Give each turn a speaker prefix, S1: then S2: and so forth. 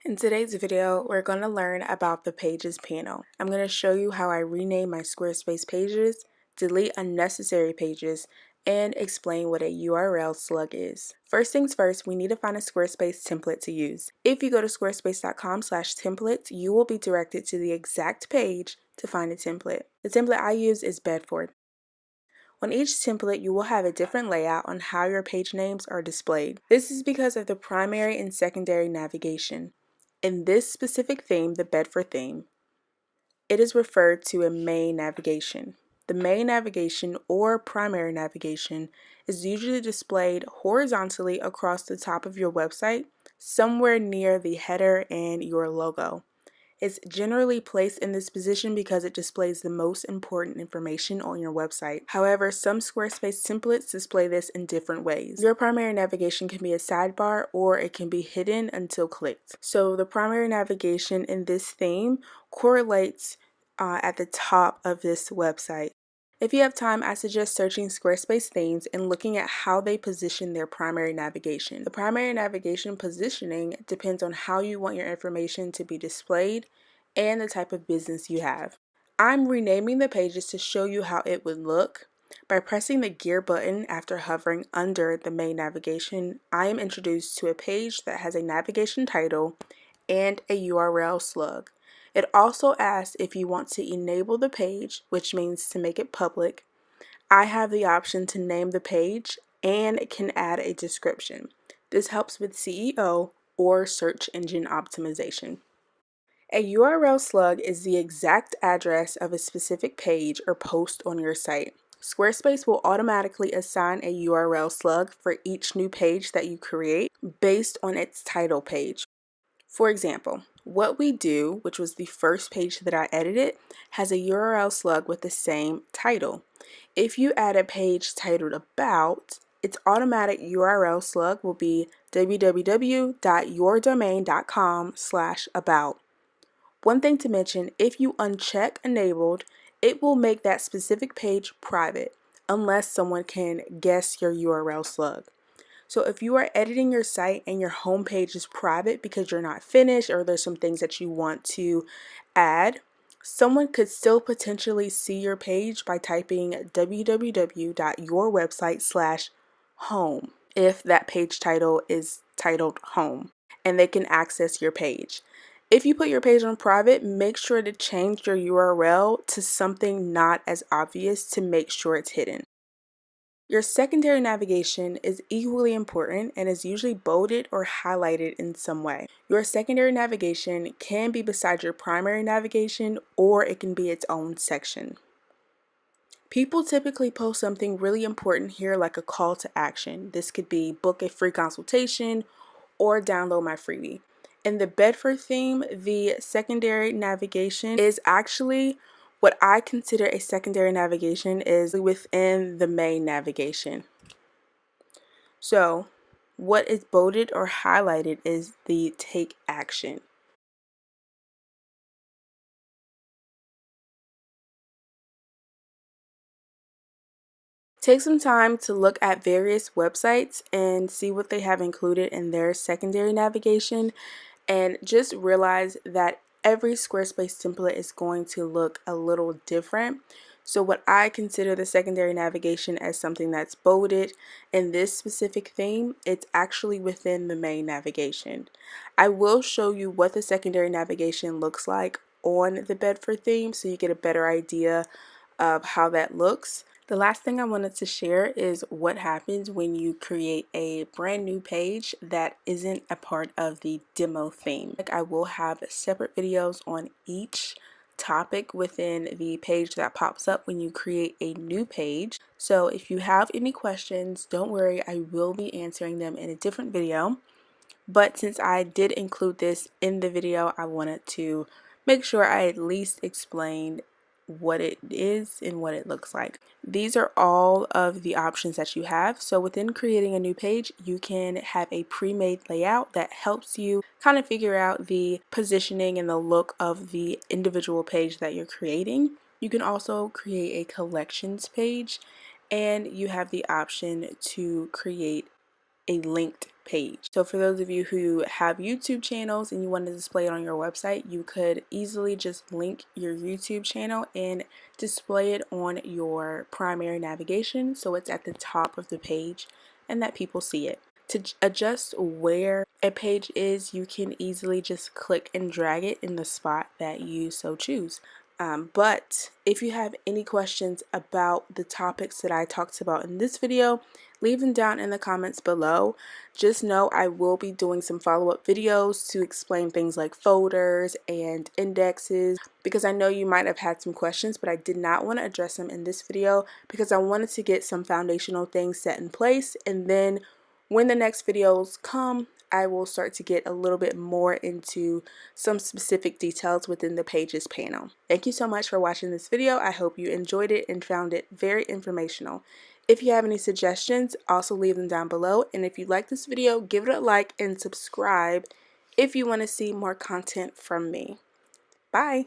S1: In today's video, we're going to learn about the Pages panel. I'm going to show you how I rename my Squarespace pages, delete unnecessary pages, and explain what a URL slug is. First things first, we need to find a Squarespace template to use. If you go to squarespace.com/templates, you will be directed to the exact page to find a template. The template I use is Bedford. On each template, you will have a different layout on how your page names are displayed. This is because of the primary and secondary navigation. In this specific theme, the Bedford theme, it is referred to a main navigation. The main navigation or primary navigation is usually displayed horizontally across the top of your website, somewhere near the header and your logo. It's generally placed in this position because it displays the most important information on your website. However, some Squarespace templates display this in different ways. Your primary navigation can be a sidebar or it can be hidden until clicked. So the primary navigation in this theme correlates at the top of this website. If you have time, I suggest searching Squarespace themes and looking at how they position their primary navigation. The primary navigation positioning depends on how you want your information to be displayed and the type of business you have. I'm renaming the pages to show you how it would look. By pressing the gear button after hovering under the main navigation, I am introduced to a page that has a navigation title and a URL slug. It also asks if you want to enable the page, which means to make it public. I have the option to name the page and can add a description. This helps with SEO or search engine optimization. A URL slug is the exact address of a specific page or post on your site. Squarespace will automatically assign a URL slug for each new page that you create based on its title page. For example, What We Do, which was the first page that I edited, has a URL slug with the same title. If you add a page titled About, its automatic URL slug will be www.yourdomain.com/about. One thing to mention, if you uncheck enabled, it will make that specific page private unless someone can guess your URL slug. So if you are editing your site and your home page is private because you're not finished or there's some things that you want to add, someone could still potentially see your page by typing www.yourwebsite/home if that page title is titled home, and they can access your page. If you put your page on private, make sure to change your URL to something not as obvious to make sure it's hidden. Your secondary navigation is equally important and is usually bolded or highlighted in some way. Your secondary navigation can be beside your primary navigation or it can be its own section. People typically post something really important here like a call to action. This could be book a free consultation or download my freebie. In the Bedford theme, the secondary navigation is actually what I consider a secondary navigation is within the main navigation. So what is bolded or highlighted is the take action. Take some time to look at various websites and see what they have included in their secondary navigation, and just realize that every Squarespace template is going to look a little different. So what I consider the secondary navigation as something that's bolded in this specific theme, it's actually within the main navigation. I will show you what the secondary navigation looks like on the Bedford theme so you get a better idea of how that looks. The last thing I wanted to share is what happens when you create a brand new page that isn't a part of the demo theme. I will have separate videos on each topic within the page that pops up when you create a new page. So if you have any questions, don't worry, I will be answering them in a different video. But since I did include this in the video, I wanted to make sure I at least explained what it is and what it looks like. These are all of the options that you have. So within creating a new page, you can have a pre-made layout that helps you kind of figure out the positioning and the look of the individual page that you're creating. You can also create a collections page, and you have the option to create a linked page. So for those of you who have YouTube channels and you want to display it on your website, you could easily just link your YouTube channel and display it on your primary navigation so it's at the top of the page and that people see it. To adjust where a page is, you can easily just click and drag it in the spot that you so choose. But if you have any questions about the topics that I talked about in this video, leave them down in the comments below. Just know I will be doing some follow-up videos to explain things like folders and indexes, because I know you might have had some questions, but I did not want to address them in this video because I wanted to get some foundational things set in place, and then when the next videos come, I will start to get a little bit more into some specific details within the Pages panel. Thank you so much for watching this video. I hope you enjoyed it and found it very informational. If you have any suggestions, also leave them down below. And if you like this video, give it a like and subscribe if you want to see more content from me. Bye!